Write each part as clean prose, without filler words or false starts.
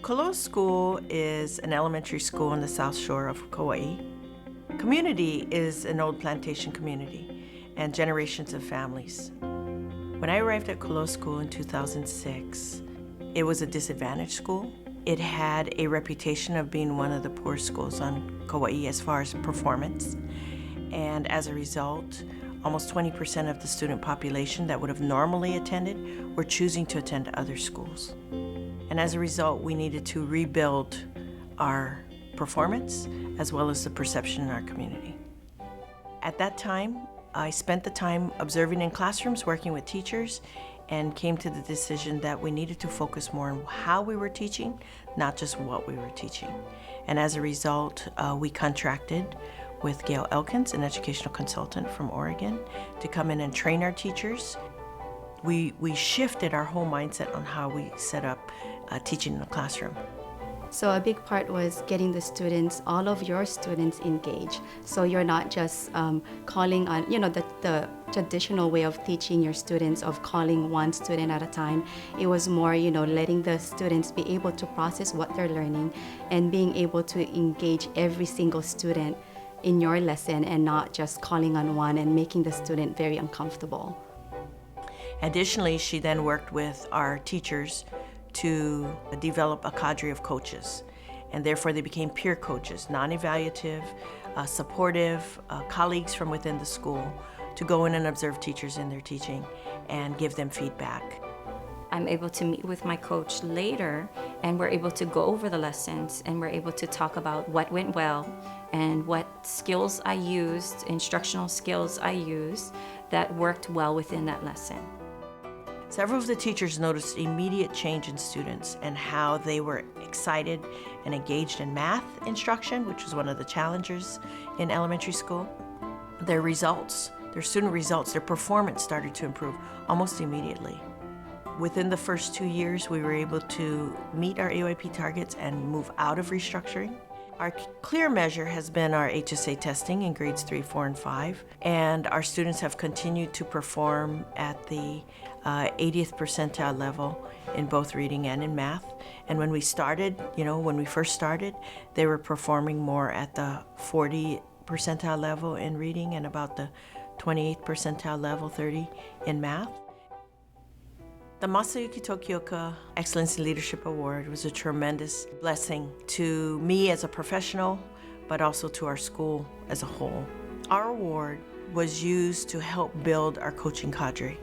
Koloa School is an elementary school on the south shore of Kauai. Community is an old plantation community and generations of families. When I arrived at Koloa School in 2006, it was a disadvantaged school. It had a reputation of being one of the poorest schools on Kauai as far as performance. And as a result, almost 20% of the student population that would have normally attended were choosing to attend other schools. And as a result, we needed to rebuild our performance as well as the perception in our community. At that time, I spent the time observing in classrooms, working with teachers, and came to the decision that we needed to focus more on how we were teaching, not just what we were teaching. And as a result, we contracted with Gail Elkins, an educational consultant from Oregon, to come in and train our teachers. We shifted our whole mindset on how we set up teaching in the classroom. So a big part was getting the students, all of your students, engaged. So you're not just calling on, the traditional way of teaching your students of calling one student at a time. It was more, letting the students be able to process what they're learning and being able to engage every single student in your lesson and not just calling on one and making the student very uncomfortable. Additionally, she then worked with our teachers to develop a cadre of coaches, and therefore they became peer coaches, non-evaluative, supportive colleagues from within the school to go in and observe teachers in their teaching and give them feedback. I'm able to meet with my coach later, and we're able to go over the lessons, and we're able to talk about what went well and what skills I used, instructional skills I used that worked well within that lesson. Several of the teachers noticed immediate change in students and how they were excited and engaged in math instruction, which was one of the challengers in elementary school. Their results, their student results, their performance started to improve almost immediately. Within the first 2 years, we were able to meet our AYP targets and move out of restructuring. Our clear measure has been our HSA testing in grades 3, 4, and 5, and our students have continued to perform at the 80th percentile level in both reading and in math. And when we started, when we first started, they were performing more at the 40th percentile level in reading and about the 28th percentile level, 30 in math. The Masayuki Tokioka Excellence in Leadership Award was a tremendous blessing to me as a professional, but also to our school as a whole. Our award was used to help build our coaching cadre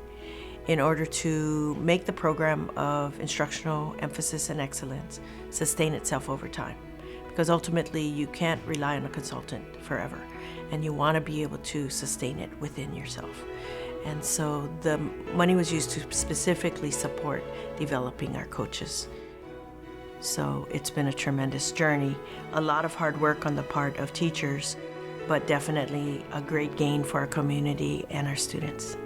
in order to make the program of instructional emphasis and excellence sustain itself over time. Because ultimately, you can't rely on a consultant forever, and you want to be able to sustain it within yourself. And so the money was used to specifically support developing our coaches. So it's been a tremendous journey, a lot of hard work on the part of teachers, but definitely a great gain for our community and our students.